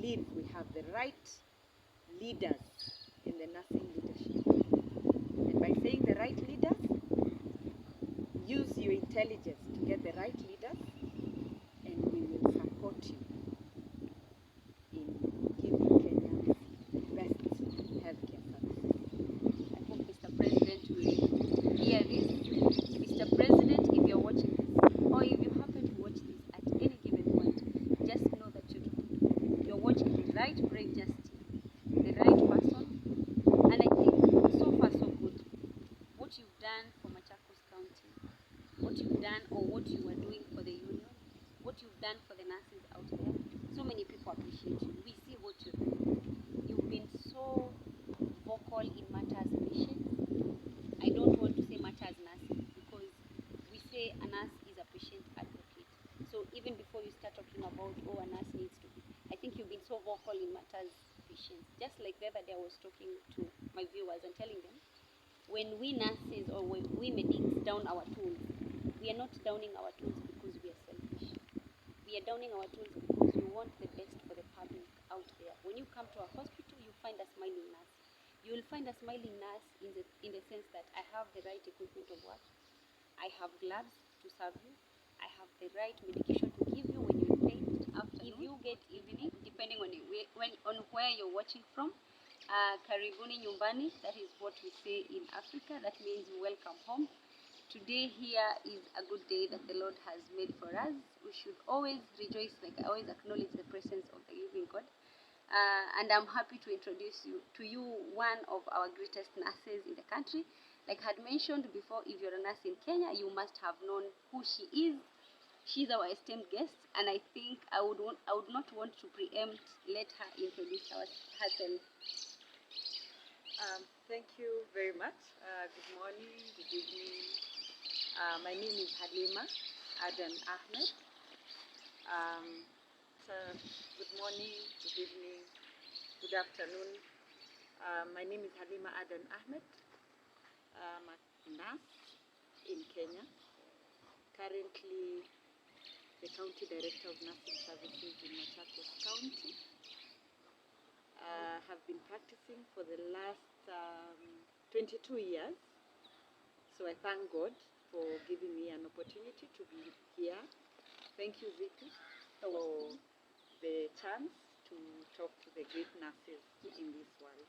believe we have the right leaders in the nursing leadership. And by saying the right leaders, use your intelligence to get the right leaders, and we will support you in giving Kenyans the best healthcare services. I hope Mr. President will hear this. Mr. President, if you're watching this, or if you happen to watch this at any given point, just know that you're watching the right brain, just the right person. And I think so far so good. What you've done for Machakos County, what you've done or what you are doing for the union, what you've done for the nurses out there, so many people appreciate you. We see what you're doing. You've been so vocal in matters patient. I don't want to say matters nursing because we say a nurse is a patient advocate. So even before you start talking about, oh, a nurse needs to be, I think you've been so vocal in matters patient. Just like the other day I was talking to my viewers and telling them, when we nurses or when we medics down our tools, we are not downing our tools because we are selfish. We are downing our tools because we want the best for the public out there. When you come to a hospital, you find a smiling nurse. You will find a smiling nurse in the sense that I have the right equipment of work. I have gloves to serve you. I have the right medication to give you when you're in pain. If you get evening, depending on where you're watching from, karibuni nyumbani, that is what we say in Africa. That means welcome home. Today here is a good day that the Lord has made for us. We should always rejoice, like I always acknowledge the presence of the living God. And I'm happy to introduce to you one of our greatest nurses in the country. Like I had mentioned before, if you're a nurse in Kenya, you must have known who she is. She's our esteemed guest, and I think I would not want to preempt. Let her introduce herself. Thank you very much. Good morning, good evening. My name is Halima Adan Ahmed. So good morning, good evening, good afternoon. My name is Halima Adan Ahmed. I'm a nurse in Kenya. Currently the County Director of Nursing Services in Machakos County. Have been practicing for the last 22 years. So I thank God for giving me an opportunity to be here. Thank you, Vicky, for the chance to talk to the great nurses in this world.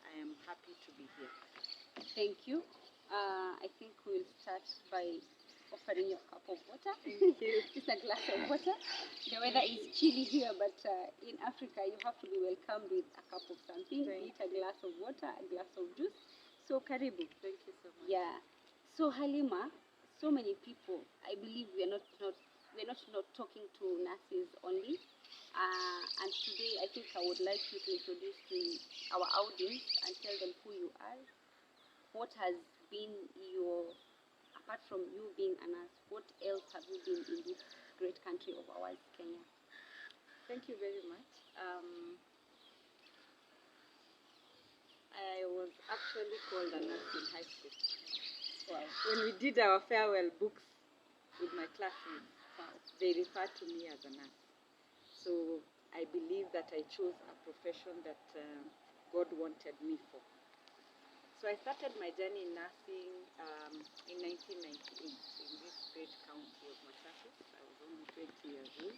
I am happy to be here. Thank you. I think we'll start by offering you a cup of water. Thank you. Just a glass of water. The weather is chilly here, but in Africa you have to be welcomed with a cup of something. Eat a glass of water, a glass of juice. So karibu. Thank you so much. Yeah. So Halima, so many people, I believe we're not talking to nurses only. And today I think I would like you to introduce to our audience and tell them who you are. What has been apart from you being a nurse, what else have you been in this great country of ours, Kenya? Thank you very much. I was actually called a nurse in high school. Wow. When we did our farewell books with my classmates, they referred to me as a nurse. So I believe that I chose a profession that God wanted me for. So I started my journey in nursing in 1998 in this great county of Machakos. I was only 20 years old.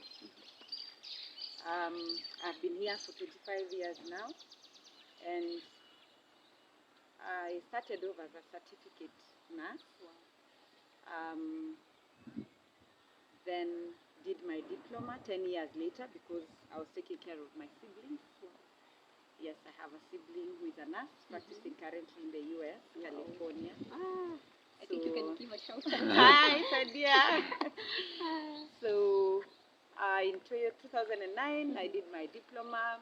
I've been here for 25 years now, and I started off as a certificate nurse. Then did my diploma 10 years later because I was taking care of my siblings. Yes, I have a sibling who is a nurse practicing currently in the US, California. I think you can give a shout out. Hi, Sadia. So in 2009, I did my diploma.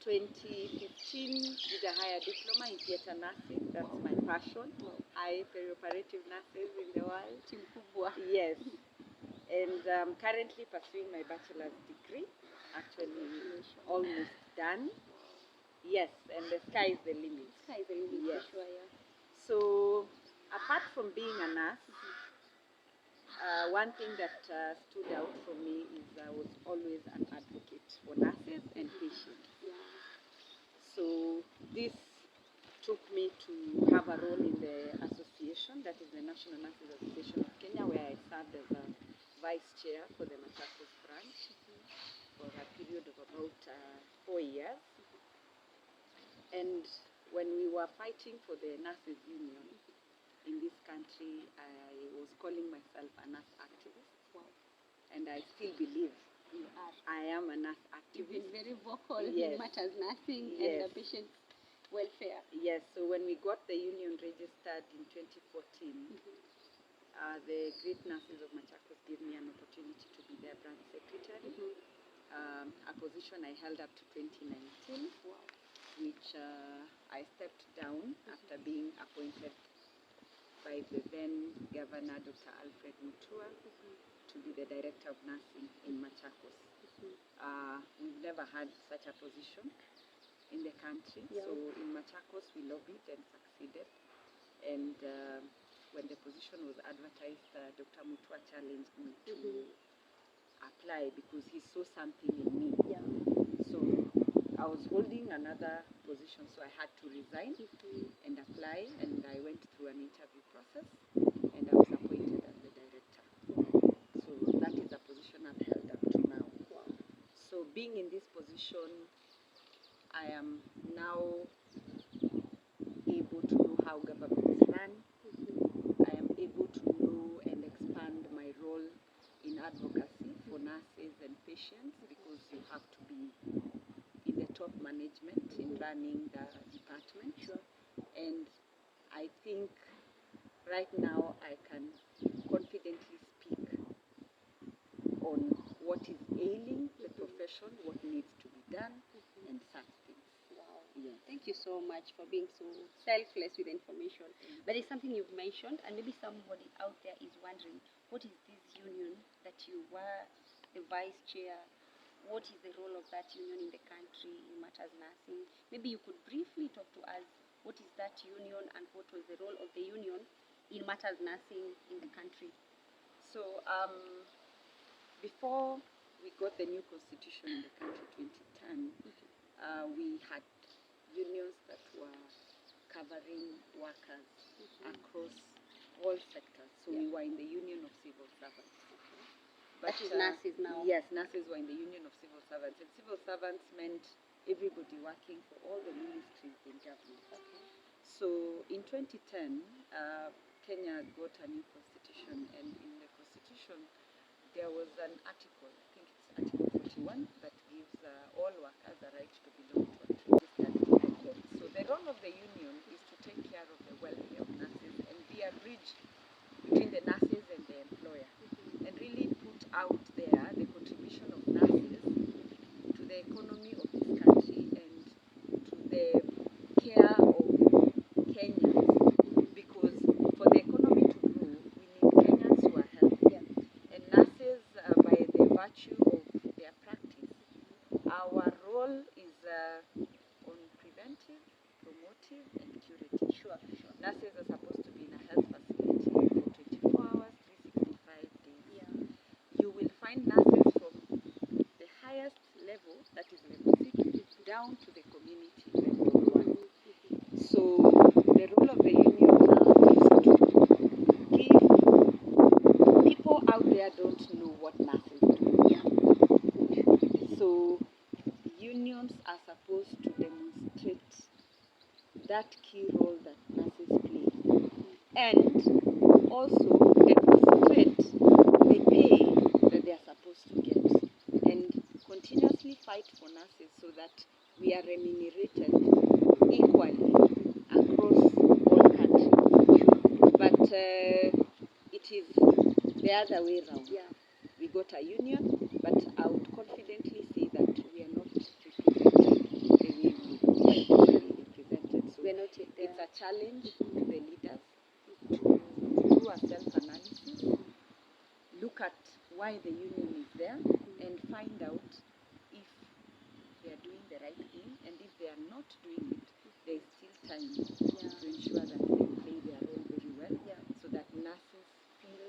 2015, did a higher diploma in theatre nursing. That's my passion. High perioperative nurses in the world. Yes. And currently pursuing my bachelor's degree. Actually, almost done. Yes, and the sky is the limit. Sky is the limit, yes. for sure, yeah. So, apart from being a nurse, One thing that stood out for me is I was always an advocate for nurses and patients. So this took me to have a role in the association, that is the National Nurses Association of Kenya, where I served as a vice chair for the Machakos branch for a period of about 4 years. And when we were fighting for the nurses union in this country, I was calling myself a nurse activist. Wow. And I still believe You are. I am a nurse You've been activist. very vocal Yes. in matters nursing and Yes. the patient welfare. Yes, so when we got the union registered in 2014, the great nurses of Machakos gave me an opportunity to be their branch secretary, a position I held up to 2019, Wow. which I stepped down after being appointed by the then Governor, Dr. Alfred Mutua, to be the Director of Nursing in Machakos. We've never had such a position in the country. Yeah. So in Machakos, we lobbied and succeeded. And when the position was advertised, Dr. Mutua challenged me to apply because he saw something in me. Yeah. So I was holding another position, so I had to resign and apply. And I went through an interview process, and I was appointed as the director. So that is a position I've held up to now. Wow. So being in this position, I am now able to know how governments run. I am able to know and expand my role in advocacy for nurses and patients, because you have to be in the top management in running the department. Sure. And I think right now I can confidently speak on what is ailing the profession, what needs to be done, and such things. Wow. Yeah. Thank you so much for being so selfless with information. But it's something you've mentioned, and maybe somebody out there is wondering, what is this union that you were the vice chair? What is the role of that union in the country in matters nursing? Maybe you could briefly talk to us, what is that union and what was the role of the union in matters nursing in the country? So before we got the new constitution in the country, 2010, we had unions that were covering workers across all sectors. So we were in the Union of Civil Servants. That is nurses now. Yes, nurses were in the Union of Civil Servants. And civil servants meant everybody working for all the ministries in government. Okay. So in 2010, Kenya got a new constitution, and in the constitution there was an article, I think it's Article 41, that gives all workers the right to belong to a registered employer. So the role of the union is to take care of the welfare of nurses and be a bridge between the nurses and the employer, and really put out there the contribution of nurses to the economy of this country and to the care of Kenyans, because for the economy to grow, we need Kenyans who are healthy. And nurses, by the virtue of their practice, our role is on preventive, promotive, and curative. Sure. Nurses are supposed to be in a health facility for 24 hours, 365 days. Yeah. You will find nurses from the highest level, that is level 6, down to the community level 1. So the role of the union now is to give people out there don't know what nurses do. Yeah. So unions are supposed to demonstrate that key role that nurses play, and also demonstrate the pay that they are supposed to get, and continuously fight for nurses so that we are remunerated equally across all countries. But it is the other way around. Yeah. We got a union, but I would confidently say that we are not represented the way we would like to be represented. So We're not yet there. it's a challenge to the leaders to do a self-analysis, look at why the union is there, and find out if they are doing the right thing, and if they are not doing it, there is still time to ensure that they play their role very well, so that nurses feel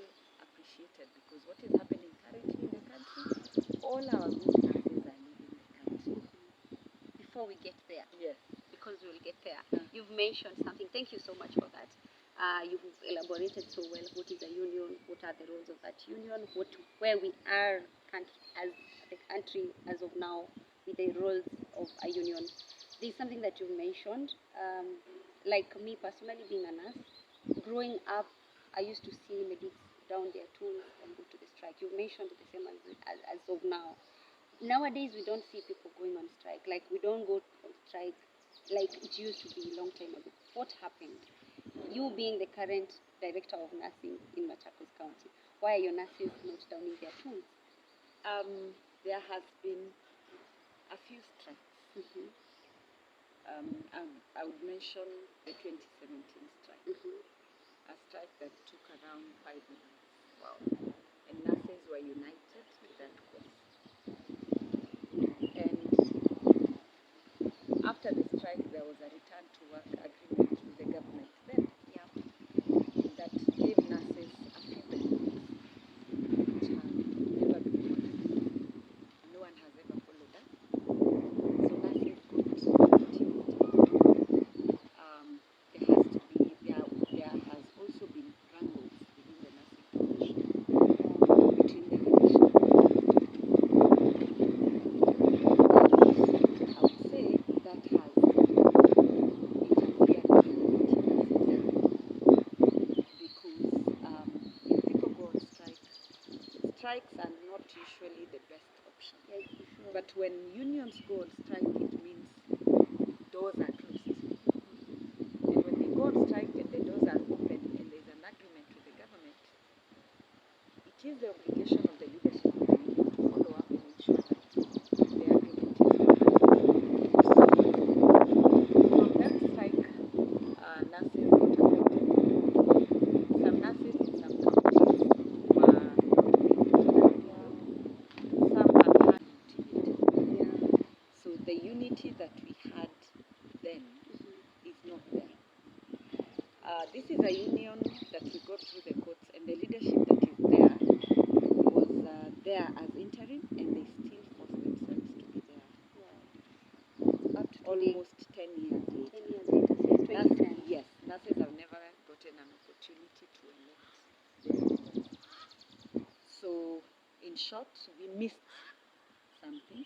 appreciated, because what is happening currently in the country, all our good nurses are leaving the country. Before we get there, Yes. because we will get there, Mm. you've mentioned something. Thank you so much for that. You've elaborated so well. What is a union? What are the roles of that union? Where we are as the country as of now with the roles of a union. There's something that you've mentioned. Like me personally, being a nurse, growing up, I used to see medics down their tools and go to the strike. You've mentioned the same as of now. Nowadays, we don't see people going on strike. Like, we don't go on strike like it used to be a long time ago. What happened? You being the current director of nursing in Machakos County, why are your nurses not downing their tools? There has been a few strikes. Mm-hmm. I would mention the 2017 strike, Mm-hmm. a strike that took around 5 months. Wow. And nurses were united with that cause. And after the strike, there was a return to work agreement with the government then, Yeah. that gave nurses a few benefits which have never been followed. No one has ever followed that. So nurses got opportunity. There has also been wrangles within the nursing profession between the leadership. I would say that has interfered with because when people go on strike, strikes are not usually the best option. Yeah, sure. But when unions go on strike, it means doors are closed. And when they go on strike and the doors are open and there's an agreement with the government, it is the obligation of the leadership of the union to follow up and ensure that the agreement is honored. So from that strike, nurses got affected. Some nurses in some counties were not some have had motivated. Yeah. So the unity that we had then is not there. This is a union that we got through the courts, and the leadership that is there was there as interim, and they still forced themselves to be there Wow. Up to today, almost 10 years 10 later. years later, since 2010. Yes, nurses have never gotten an opportunity to elect their leaders. So, in short, we missed something,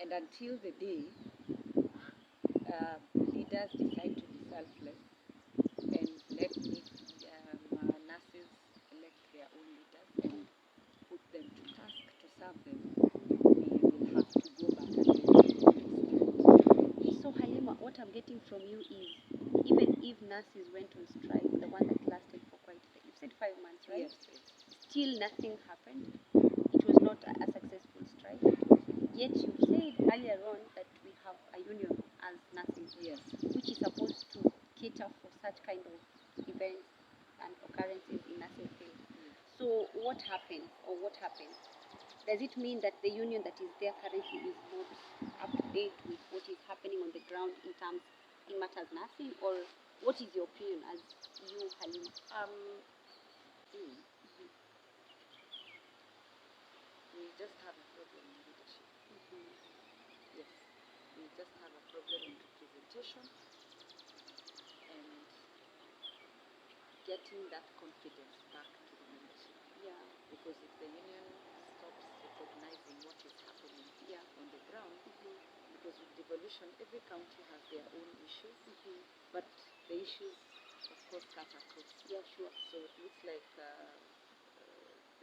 and until the day leaders decide to be selfless and let nurses elect their own leaders and put them to task to serve them, we will have to go back again. So Halima, what I'm getting from you is, even if nurses went on strike, the one that lasted for quite, you said 5 months, right? Yes, yes. Still nothing happened. It was not a successful strike. Yet you said earlier on that we have a union as nursing, Yes. which is supposed to cater for such kind of events and occurrences in nursing field. So what happened, or what happened? Does it mean that the union that is there currently is not up to date with what is happening on the ground in matters nursing, or what is your opinion as you, Halima? We just have a problem in leadership. Yes, we just have a problem in representation and getting that confidence back to the membership. Yeah, Because if the union stops recognizing what is happening yeah. on the ground, because with devolution, every county has their own issues, but the issues, of course, cut across. Yeah, sure. So it looks like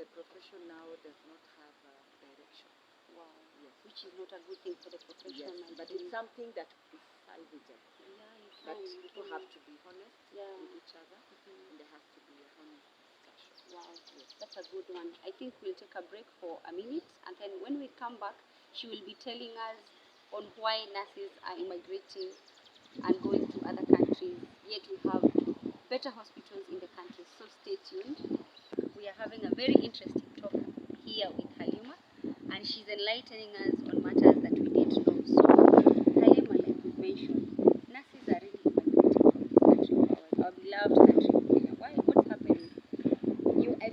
the profession now does not have direction. Wow. Yes. Which is not a good thing for the profession. Yes, I but think. it's something that is salvageable. Yeah, you But can. people have to be honest Yeah. with each other, and there has to be a honest discussion. Wow, Yes. that's a good one. I think we'll take a break for a minute, and then when we come back, she will be telling us on why nurses are immigrating and going to other countries, yet we have better hospitals in the country. So stay tuned. We are having a very interesting talk here with Halima, and she's enlightening us on matters that we didn't know. So, Halima, like we mentioned, nurses are really immigrating from this country of ours, our beloved country of Kenya. Why? What's happening? I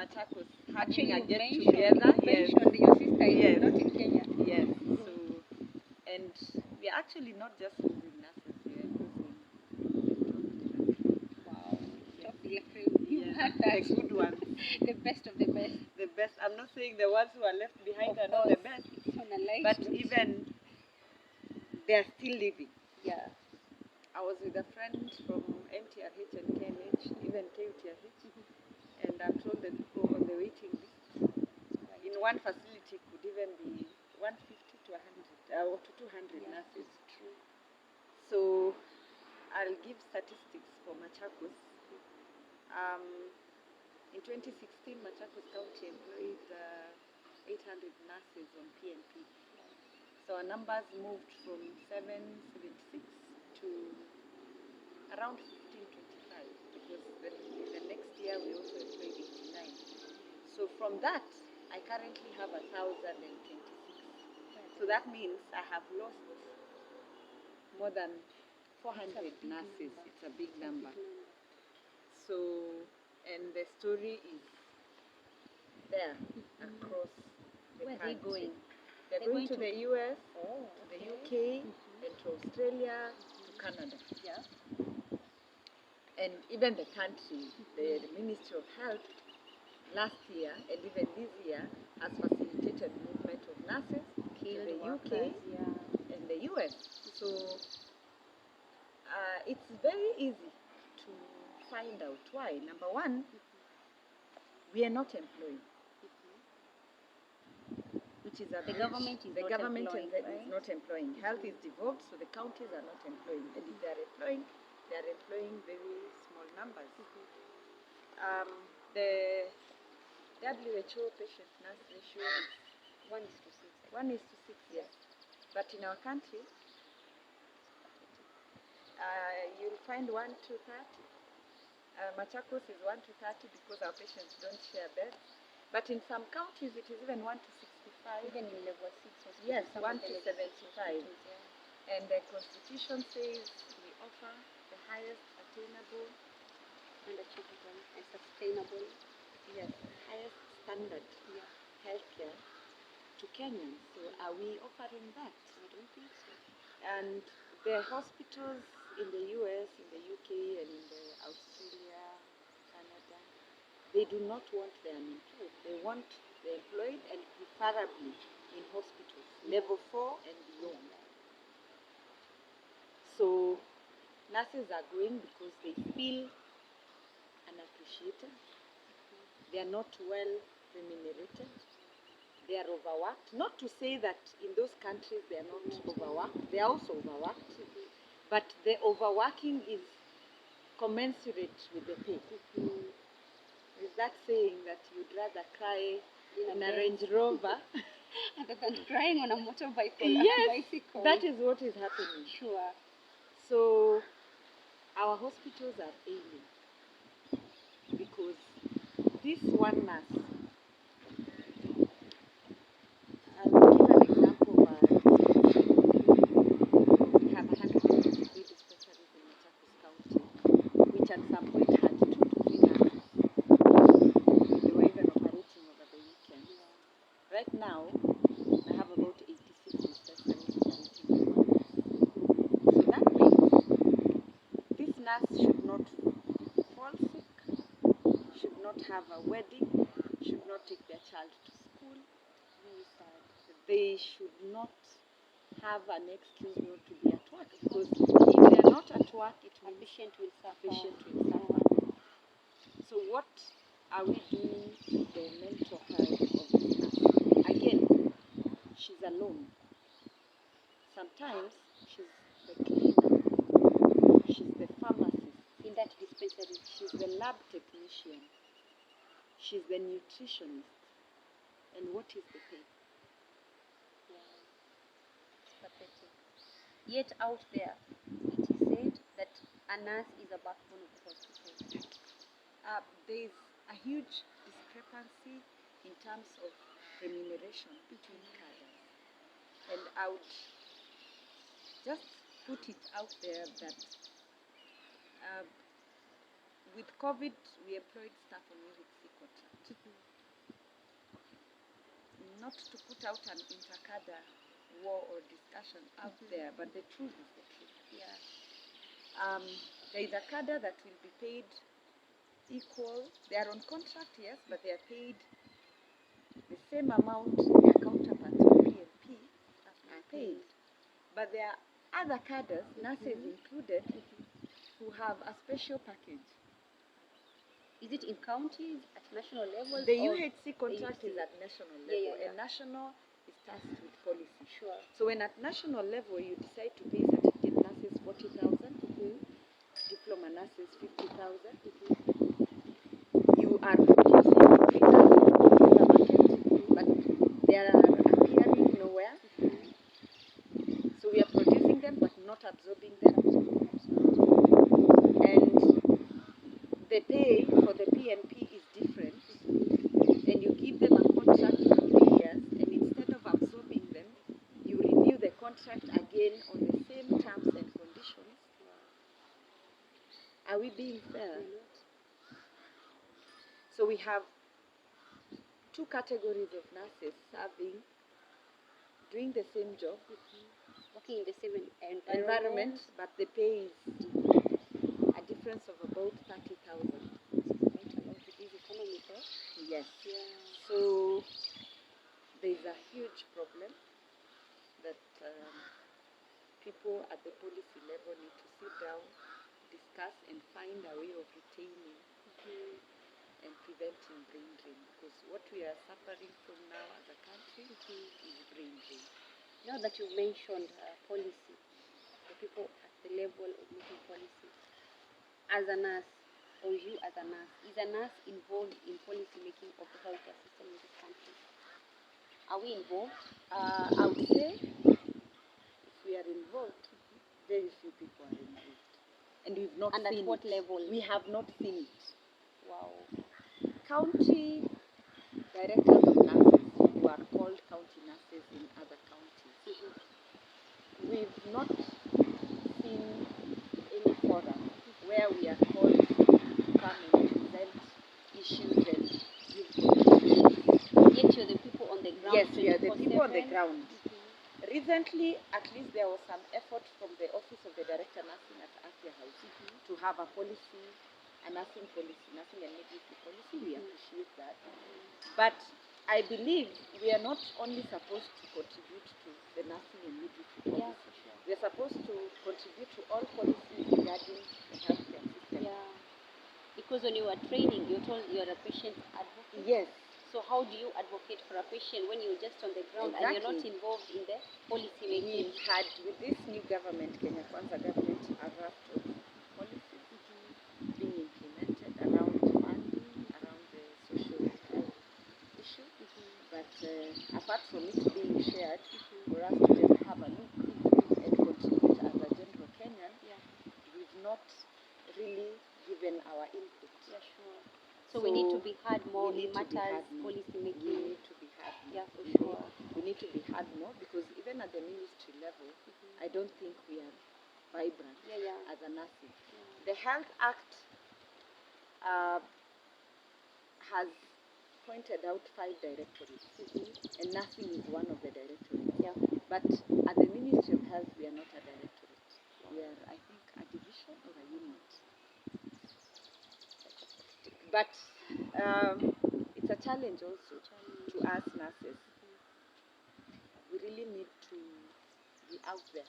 Machakos Actually, having a you get mentioned, together. you mentioned your sister is Yes. not in Kenya. Yes. So, and we are actually not just losing nurses, we are losing Wow. Yes. Top electric. You Yes, had the that. good ones. The best of the best. The best. I'm not saying the ones who are left behind Of are not the course. best, On a light but note. even they are still living. Yeah. I was with a friend from MTRH and KNH, even KUTRH, and I'm told the people on the waiting list in one facility could even be 150 to 100 or to 200 Yeah, nurses. it's true. So I'll give statistics for Machakos. In 2016, Machakos County employed 800 nurses on PNP. So our numbers moved from 776 to around 1525 because the next year we also employed 89. So from that, I currently have 1,026. So that means I have lost more than 400 nurses. It's a big number. So, and the story is there across the Where are they country. going? They're going to the US, Oh, to the UK, and to Australia, to Canada. Yeah. And even the country, the Ministry of Health, last year and even this year has facilitated movement of nurses to the UK and the US. So it's very easy to find out why. Number one, we are not employing, which is a The breach. government is the not government employing, is right? not employing. Health is devolved, so the counties are not employing. And if they are employing very small numbers. The WHO patient nurse ratio is 1:6. 1:6, yes. But in our country, you'll find 1 to 30. Machakos is 1 to 30 because our patients don't share beds. But in some counties, it is even 1 to 65. Even in level 6 hospitals. Yes, some 1 of the to level 6 75. hospitals, yeah. And the Constitution says we offer the highest attainable And achievable and sustainable. yes, highest standard Yeah. healthcare to Kenyans. So are we offering that? I don't think so. And the hospitals in the US, in the UK, and in the Australia, Canada, they do not want the unemployed. They want the employed and preferably in hospitals, level 4 and beyond. So nurses are going because they feel unappreciated. They are not well remunerated. They are overworked. Not to say that in those countries they are not overworked. They are also overworked. But the overworking is commensurate with the pay. Is that saying that you'd rather cry in a Range Rover? Other than crying on a motorbike or Yes, a bicycle. that is what is happening. Sure. So our hospitals are ailing because this one nurse, I'll give an example of we have 123 dispensaries in Machakos County, which at some point had 2 to 3 nurses. They were even operating over the weekend. Right now, I have about 86 dispensaries operating with 1 nurse. So that means this nurse should not fall sick, should not have a wedding, should not take their child to school. Very sad. They should not have an excuse not to be at work, because if they are not at work, it A means patient will suffer. patient will suffer. So what are we doing to the mental health of this nurse? Again, she's alone. Sometimes she's the cleaner, she's the pharmacist, In that dispensary. she's the lab technician, she's the nutritionist. And what is the pay? It's pathetic. Yet out there, it is said that a nurse is a backbone of the hospital. There is a huge discrepancy in terms of remuneration between cadres. And I would just put it out there that with COVID, we employed staff on music quota. not to put out an inter-cadre war or discussion out there, but the truth is the truth. Yeah. There is a cadre that will be paid equal. They are on contract, yes, but they are paid the same amount their counterparts in PNP are paid. But there are other cadres, nurses included, who have a special package. Is it in counties, at national level? The UHC contract is at national level, Yeah. and national is tasked with policy. Sure. So when at national level you decide to pay certificate nurses 40,000, diploma nurses 50,000, you are producing figures in the market, but they are appearing nowhere. So we are producing them, but not absorbing them. And the pay for the PNP is different. And you give them a contract for 3 years, and instead of absorbing them, you renew the contract again on the same terms and conditions. Are we being fair? So we have 2 categories of nurses serving, doing the same job, Working in the same environment, but the pay is a difference of about 30,000. Yes. Yeah. So there is a huge problem that people at the policy level need to sit down, discuss, and find a way of retaining and preventing brain drain. Because what we are suffering from now as a country is brain drain. Now that you mentioned policy, the people at the level of making policy, as a nurse, or you as a nurse, is a nurse involved in policy making of the healthcare system in this country? Are we involved? I would say if we are involved, very few people are involved. And we've not And at seen what it. level? We have not seen it. Wow. County directors of nurses who are called county nurses in other counties. We've not seen any forum where we are called to come and present issues and give contributions. Yet you're the people on the ground. Yes, we are the people on the 24/7. ground. Recently, at least there was some effort from the Office of the Director Nursing at Afya House to have a policy, a nursing policy, nursing and midwifery policy. We appreciate that. But I believe we are not only supposed to contribute to the nursing and midwifery policy. Yeah, for sure. We are supposed to contribute to all policies regarding the healthcare system. Yeah. Because when you are training, you're told you're a patient advocate. Yes. So how do you advocate for a patient when you're just on the ground and you're not Exactly. involved in the policy making? We've had, with this new government, Kenya Kwanza government, a raft of policies being implemented around funding, around the social health issue. But apart from it being shared, for us to just have a look and contribute as a general Kenyan, we've not really given our input. Yeah, sure. So we need to be heard more in matters policy We making. need to be heard more. Yeah, for We sure. We need to be heard more because even at the ministry level, I don't think we are vibrant Yeah. as a nursing. The Health Act has pointed out 5 directorates, and nursing is one of the directorates. Yeah. But at the Ministry of Health, we are not a directorate. We are, I think, a division or a unit. But it's a challenge also to us nurses. We really need to be out there.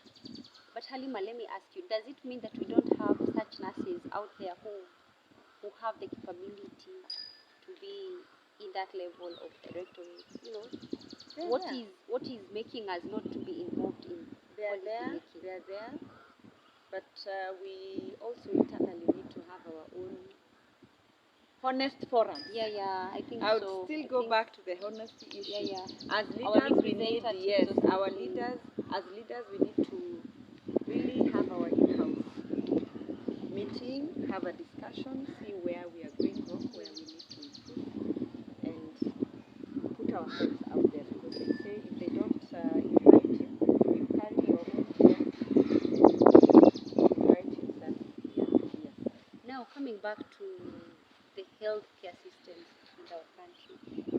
But Halima, let me ask you, does it mean that we don't have such nurses out there who have the capability to be in that level of directorate? You know, what is making us not to be involved in policy making? They are there, but we also internally need to have our own honest forum. Yeah, I think I would so. still go back to the honesty issue. Yeah. As Our leaders, we need, representatives yes, or our something. leaders, as leaders, we need to really have our in-house meeting, have a discussion, see where we are going wrong, where we need to improve, and put ourselves out there because they say if they don't invite you, you carry your own invite yourself. Yeah. Yes. Now coming back to the healthcare system in in our country.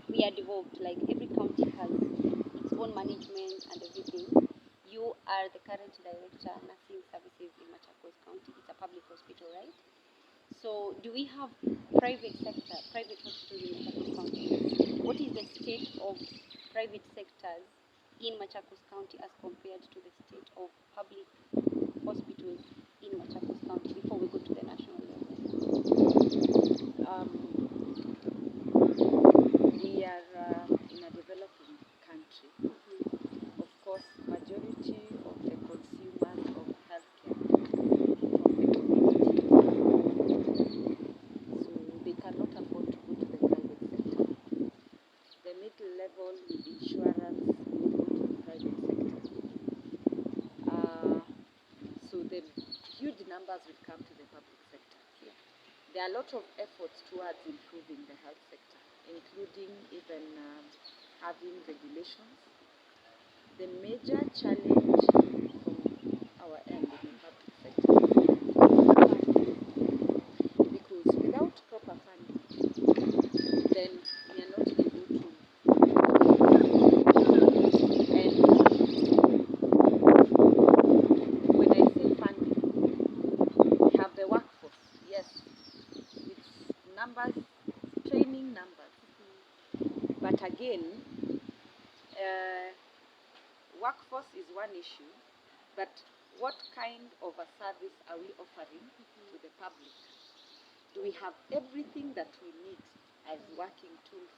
We are devolved, like every county has its own management and everything. You are the current director, nursing services in Machakos County. It's a public hospital, right? So, do we have private sector, private hospitals in Machakos County? What is the state of private sectors in Machakos County as compared to the state of public hospitals in Machakos County before we go to the national level? We are in a developing country. Of course, majority of the consumers of healthcare from the community, so they cannot afford to go to the private sector. The middle level with insurance will go to the private sector. So the huge numbers will come to the public sector. There are a lot of efforts towards improving the health sector, including even having regulations. The major challenge from our end in the public sector is because without proper funding, then we are not able to. And when I say funding, we have the workforce. Yes, it's numbers, training numbers. But again, workforce is one issue, but what kind of a service are we offering to the public? Do we have everything that we need as working tools,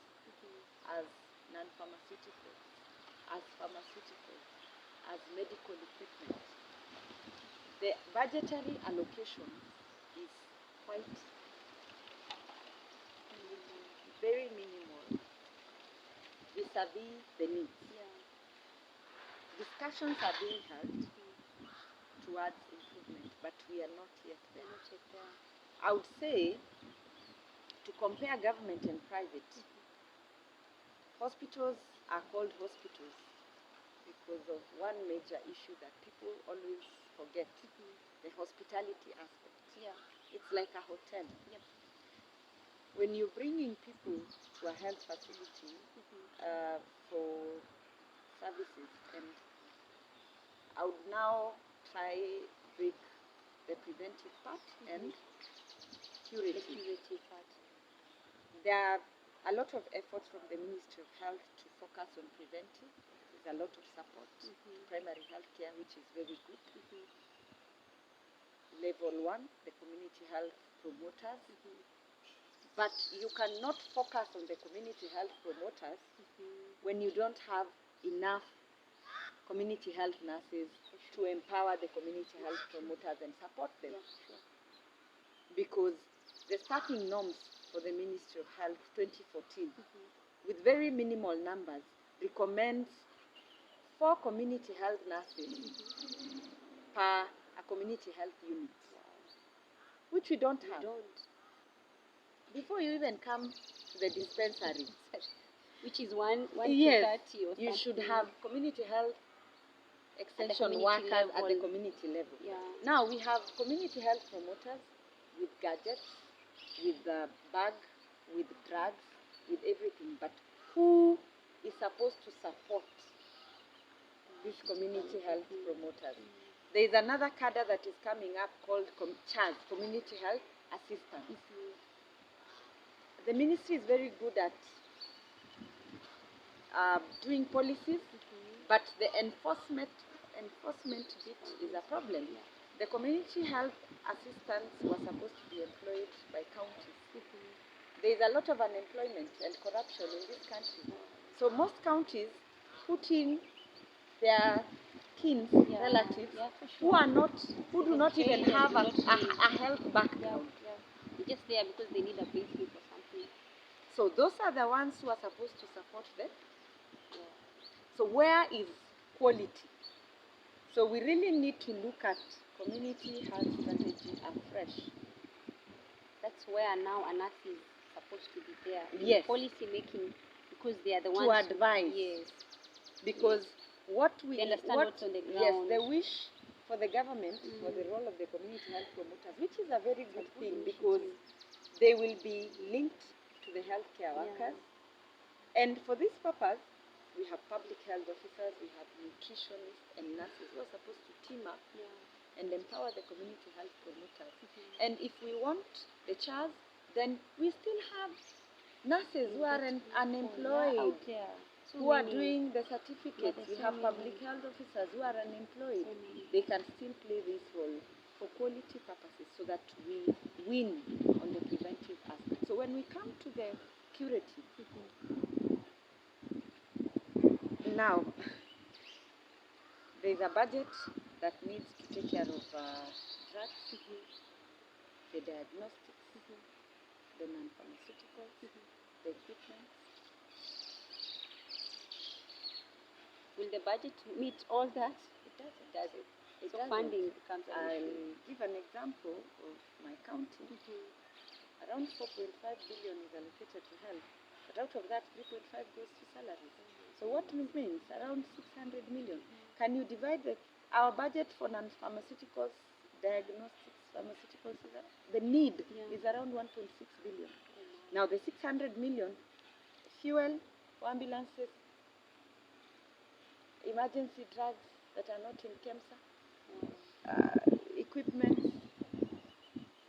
as non-pharmaceuticals, as pharmaceuticals, as medical equipment? The budgetary allocation is quite very minimal vis-a-vis the needs. Discussions are being held towards improvement, but we are not yet there. I would say, to compare government and private, hospitals are called hospitals because of one major issue that people always forget, the hospitality aspect. It's like a hotel. When you're bringing people to a health facility for services, and I would now try break the preventive part and curative part. There are a lot of efforts from the Ministry of Health to focus on preventive. There's a lot of support to primary health care, which is very good. Level 1, the community health promoters. But you cannot focus on the community health promoters when you don't have enough community health nurses to empower the community health promoters and support them. Because the starting norms for the Ministry of Health 2014, with very minimal numbers, recommends 4 community health nurses per a community health unit, which we don't have. Before you even come to the dispensary, which is one yes, to 30 or you should have community health extension community workers at the level. community level. Now we have community health promoters with gadgets, with bag, with drugs, with everything. But who is supposed to support these community health promoters? There is another cadre that is coming up called CHAS, Community Health Assistants. The ministry is very good at doing policies, but the enforcement bit is a problem. The community health assistants were supposed to be employed by counties. There is a lot of unemployment and corruption in this country. So most counties put in their kin, relatives, who do not even have a health background. They're just there because they need a payslip or something. So those are the ones who are supposed to support them. So where is quality? So we really need to look at community health strategy afresh. That's where now a nurse is supposed to be there. Yes. Policy making, because they are the ones to advise. Yes. Because what we they understand what's on the ground. Yes, the wish for the government, for the role of the community health promoters, which is a very good thing because they will be linked to the healthcare Yeah. workers. And for this purpose, we have public health officers, we have nutritionists and nurses who are supposed to team up and empower the community health promoters. And if we want the CHARS, then we still have nurses who are unemployed, Out there. So who are many. doing the certificates. there's We so have many. public health officers who are unemployed. So many. They can still play this role for quality purposes so that we win on the preventive aspect. So when we come to the curative, now there is a budget that needs to take care of drugs, the diagnostics, the non-pharmaceuticals, the equipment. Will the budget meet all that? It doesn't. It So doesn't. funding becomes an I'll issue. give an example of my county. Around 4.5 billion is allocated to health, but out of that, 3.5 goes to salaries. So what remains? Around 600 million. Can you divide our budget for non-pharmaceuticals, diagnostics, pharmaceuticals? The need is around 1.6 billion. Now the 600 million, fuel for ambulances, emergency drugs that are not in KEMSA, equipment.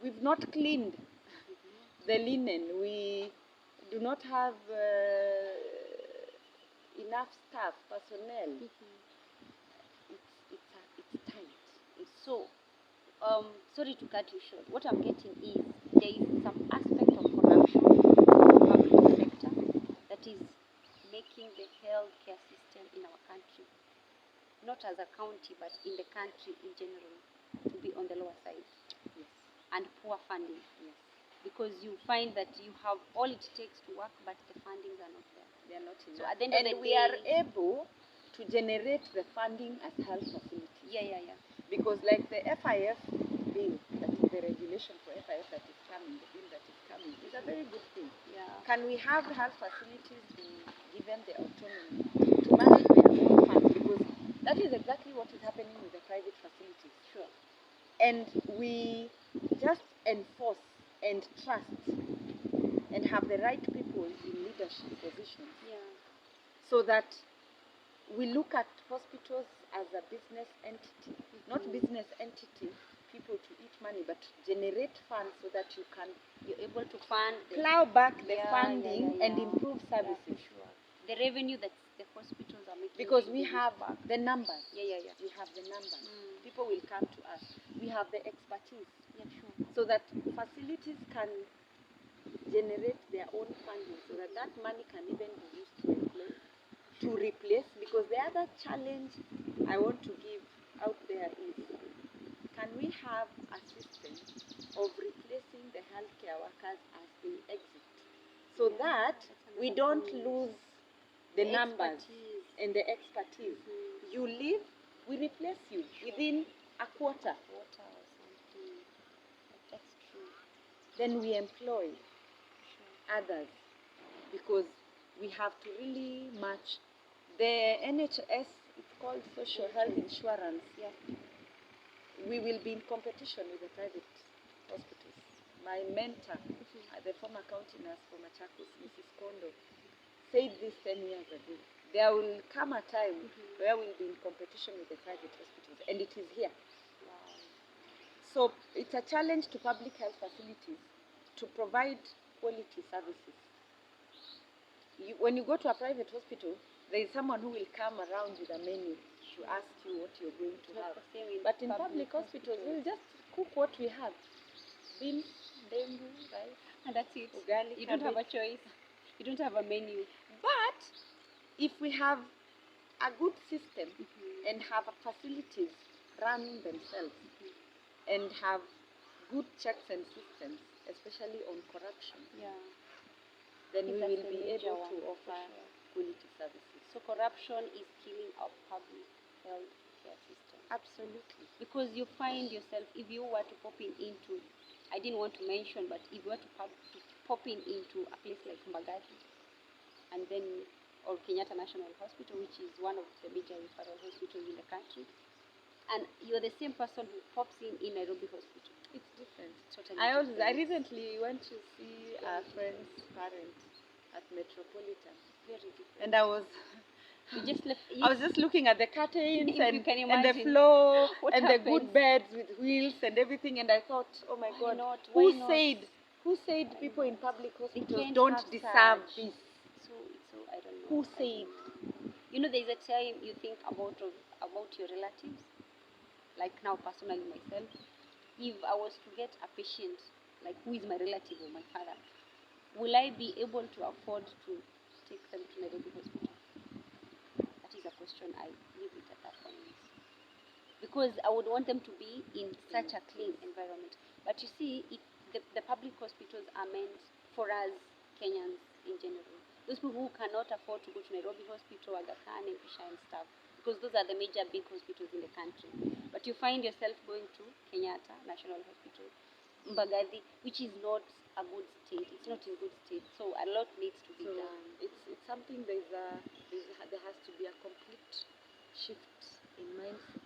We've not cleaned the linen. We do not have enough staff, personnel. It's tight. So, sorry to cut you short. What I'm getting is there is some aspect of corruption in the public sector that is making the healthcare system in our country, not as a county, but in the country in general, to be on the lower side. Yes. And poor funding. Yes. Because you find that you have all it takes to work, but the fundings are not there. They are not enough. So at the end of the we day, are able to generate the funding as health facilities. Yeah. Because like the FIF bill, that is the regulation for FIF that is coming, the bill that is coming, is a very good thing. Yeah. Can we have health facilities be given the autonomy to manage their own funds? Because that is exactly what is happening with the private facilities. Sure. And we just enforce and trust and have the right people in leadership positions Yeah. so that we look at hospitals as a business entity, not business entity, people to eat money, but generate funds so that You're able to fund plow back the Yeah, funding yeah. and improve Yeah, for services. sure. The revenue that the hospitals are making. Because should we be have used back. the numbers. Yeah. We have the numbers. Mm. People will come to us. We have the expertise Yeah, sure. so that facilities can generate their own funding so that that money can even be used to employ, to replace. Because the other challenge I want to give out there is, can we have a system of replacing the healthcare workers as they exit so that we don't lose the numbers Expertise. and the expertise? You leave, we replace you within a quarter. Water or something. That's true. Then we employ Sure. others because we have to really match the NHS. It's called social health insurance. Yeah. We will be in competition with the private hospitals. My mentor, the former county nurse for Machakos, Mrs. Kondo, said this 10 years ago. There will come a time where we'll be in competition with the private hospitals, and it is here. Wow. So it's a challenge to public health facilities to provide quality services. When you go to a private hospital, there is someone who will come around with a menu to ask you what you're going to have. But in public hospitals, we'll just cook what we have. Beans, dengu, rice, And that's it. ugali, You don't have a cabbage. choice. You don't have a menu. But if we have a good system and have facilities running themselves and have good checks and systems, especially on corruption, Yeah. then think we that's will the be major able to one, offer for sure. quality services. So corruption is killing our public health care system. Absolutely. Because you find yourself, if you were to pop in into, I didn't want to mention, but if you were to pop in into a place like Mbagathi, and then, or Kenyatta National Hospital, which is one of the major referral hospitals in the country, and you're the same person who pops in Nairobi hospital. It's different. Totally I different. recently went to see a friend's parent at Metropolitan, Very different. and I was You just left. I was just looking at the curtains If you and can the imagine floor what and the happens. good beds with wheels and everything, and I thought, oh my Why God, not? who Why not? said Why people in not? public They hospitals can't don't have deserve such. this? So I don't know. Who I don't said? know. You know, there's a time you think about your relatives. Like now, personally myself, if I was to get a patient, like who is my relative or my father, will I be able to afford to take them to Nairobi hospital? That is a question I leave it at that point. Because I would want them to be in such a clean environment. But you see, the public hospitals are meant for us Kenyans in general. Those people who cannot afford to go to Nairobi Hospital, Aga Khan, and Pisha and stuff, because those are the major big hospitals in the country. But you find yourself going to Kenyatta National Hospital, Mbagathi, which is not a good state. It's not in good state. So a lot needs to be So done. it's something. There has to be a complete shift in mindset.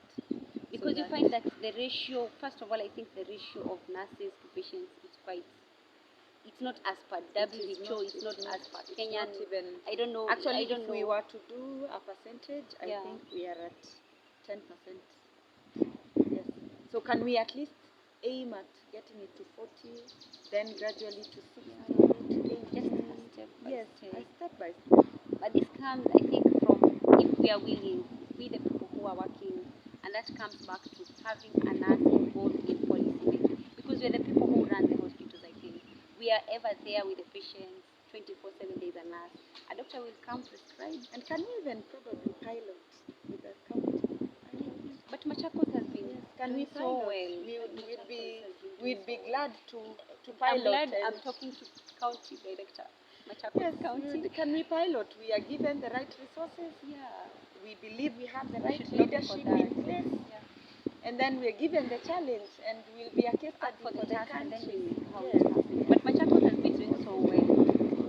Because you find that the ratio, first of all, I think the ratio of nurses to patients is quite, it's not as per WHO, it's not as per Kenyan. Not even, I don't know. actually, I don't if know. we were to do a percentage, I Yeah. think we are at 10%. Yes. So can we at least aim at getting it to 40, then gradually to 60, to 80? Just a step by Yes, step. a step by step. But this comes, I think, from if we are willing, we the people who are working, and that comes back to having a nurse involved in policy making. Because we're the people who run the hospitals, I think. We are ever there with the patients, 24/7 days a nurse. A doctor will come prescribe. And can we even probably pilot with the county? But Machakos has been Can we doing so pilot? well. We'd be glad to I'm pilot. glad and I'm talking to county director, Machakos yes, County. can we pilot? We are given the right resources. Yeah. We believe we have the We right should lobby for leadership that. in place. Yeah. And then we're given the challenge and we'll be a case study For the task, and then we country. see how Yes. it happens. But Machakos has been doing so well.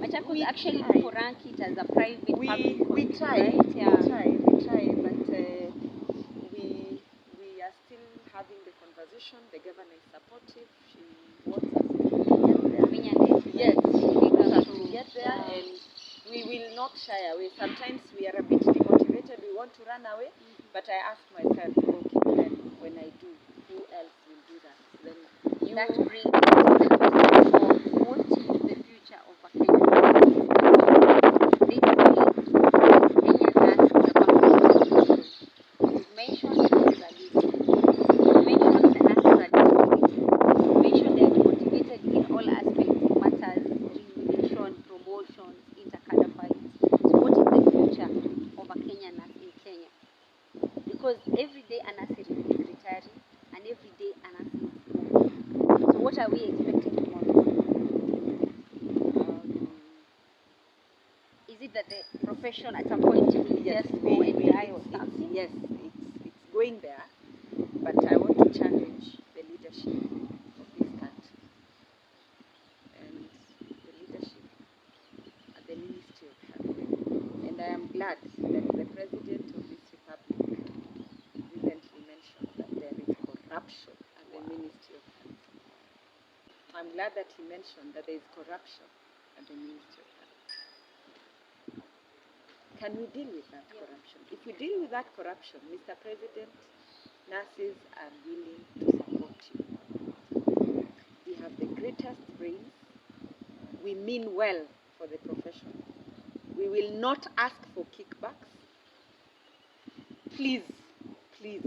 Machakos We actually try. people rank it as a private public We hospital, try, right? Yeah. we try, but we are still having the conversation. The governor is supportive. She wants us to get there. Yes, she wants us to get there, and we will not shy away. Sometimes we are a bit demotivated. We want to run away, but I ask myself, okay, then when I do, who else will do that? Then you. That brings us to the topic of what is the future of a Kenyan. You've mentioned the nurses are leading. You mentioned the nurses are dedicated. You mentioned they are motivated in all aspects, matters, remuneration, promotions, intercadre fights. So what is the future of a Kenyan nurse in Kenya? Because every day a nurse is retiring and every day a nurse is moving. So what are we expecting tomorrow? Is it that the profession at some point will Yes, just go and die or it's something? yes, it's going there, but I want to challenge the leadership of this country and the leadership at the Ministry of Health. And I am glad that the President of this Republic recently mentioned that there is corruption at the Ministry of Health. I'm glad that he mentioned that there is corruption at the Ministry of Health. Can we deal with that corruption? If we deal with that corruption, Mr. President, nurses are willing to support you. We have the greatest brains. We mean well for the profession. We will not ask for kickbacks. Please, please,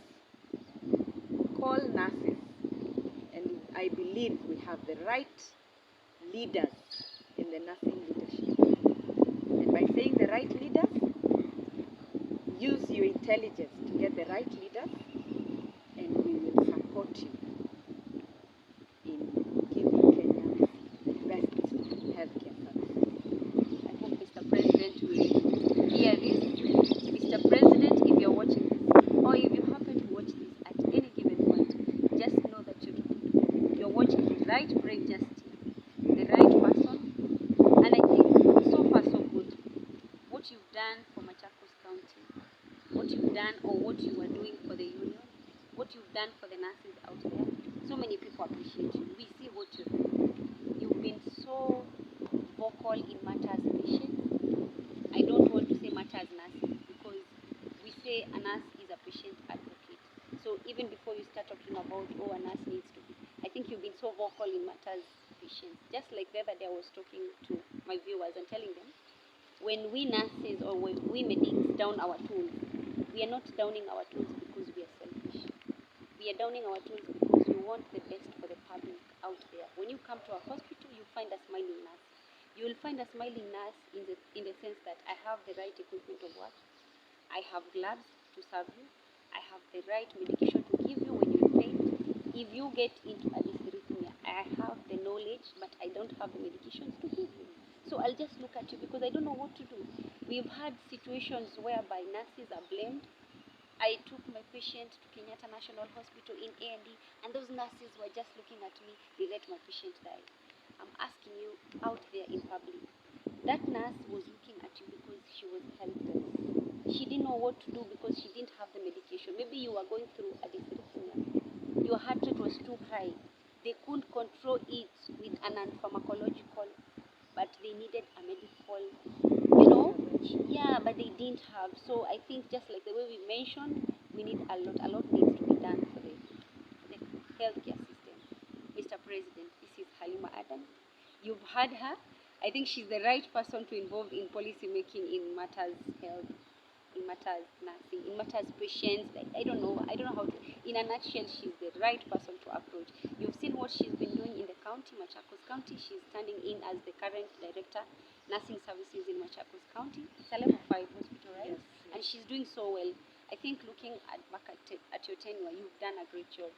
call nurses. And I believe we have the right leaders in the nursing leadership. And by saying the right leaders, use your intelligence to get the right leaders, and we will support you in giving Kenyans the best healthcare services. I hope Mr. President will hear this. Mr. President, if you're watching this, or if you happen to watch this at any given point, just know that you're watching the right brave justice, the right person. And I think so far so good. What you've done for Machakos County, what you've done or what you are doing for the union, what you've done for the nurses out there. So many people appreciate you. We see what you're doing. You've been so vocal in matters patient. I don't want to say matters nursing because we say a nurse is a patient advocate. So even before you start talking about, oh, a nurse needs to be, I think you've been so vocal in matters patients. Just like the other day I was talking to my viewers and telling them, when we nurses or when we medics down our tools, we are not downing our tools because we are selfish. We are downing our tools because we want the best for the public out there. When you come to a hospital, you find a smiling nurse. You will find a smiling nurse in the sense that I have the right equipment of work. I have gloves to serve you. I have the right medication to give you when you're pain. If you get into a dysrhythmia, I have the knowledge, but I don't have the medications to give you. So I'll just look at you because I don't know what to do. We've had situations whereby nurses are blamed. I took my patient to Kenyatta National Hospital in A&E, and those nurses were just looking at me. They let my patient die. I'm asking you out there in public. That nurse was looking at you because she was helpless. She didn't know what to do because she didn't have the medication. Maybe you were going through a dysrhythmia. Your heart rate was too high. They couldn't control it with an pharmacological, but they needed a medical, yeah, but they didn't have. So I think just like the way we mentioned, we need a lot needs to be done for the healthcare system. Mr. President, this is Halima Adam. You've heard her. I think she's the right person to involve in policy making in matters health, in matters nursing, in matters patients. Like I don't know how to. In a nutshell, she's the right person to approach. You've seen what she's been doing in the county, Machakos County. She's standing in as the current director, nursing services in Machakos County. It's a level 5 hospital, right? Yes, And she's doing so well. I think looking back at your tenure, you've done a great job.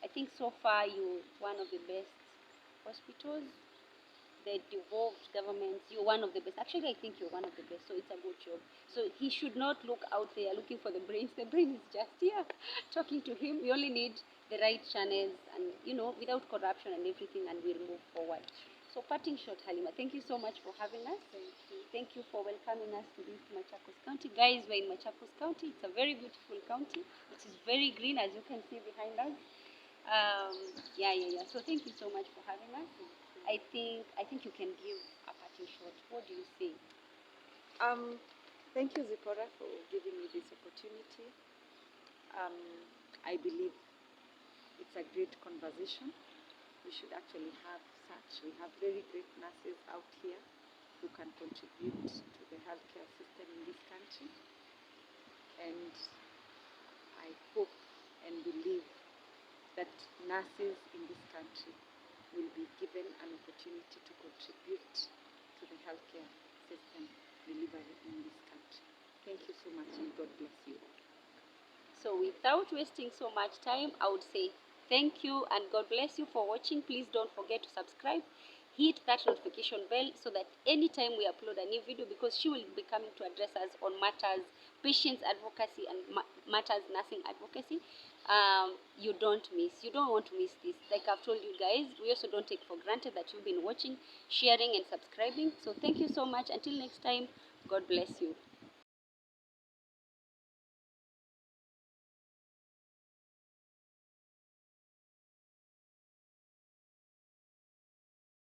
I think so far you're one of the best hospitals. The devolved governments, you're one of the best. Actually, I think you're one of the best, so it's a good job. So he should not look out there looking for the brains. The brain is just here talking to him. We only need the right channels and, without corruption and everything, and we'll move forward. So parting shot, Halima, thank you so much for having us. Thank you for welcoming us to this Machakos County. Guys, we're in Machakos County. It's a very beautiful county. It is very green, as you can see behind us. Yeah. So thank you so much for having us. I think you can give a parting shot. What do you say? Thank you, Zipporah, for giving me this opportunity. I believe it's a great conversation. We should actually have such. We have very great nurses out here who can contribute to the healthcare system in this country. And I hope and believe that nurses in this country will be given an opportunity to contribute to the healthcare system delivery in this country. Thank you so much, and God bless you. So without wasting so much time, I would say thank you and God bless you for watching. Please don't forget to subscribe. Hit that notification bell so that anytime we upload a new video, because she will be coming to address us on matters patients advocacy and matters nursing advocacy, you don't want to miss this. Like I've told you guys, we also don't take for granted that you've been watching, sharing and subscribing. So thank you so much. Until next time, God bless you.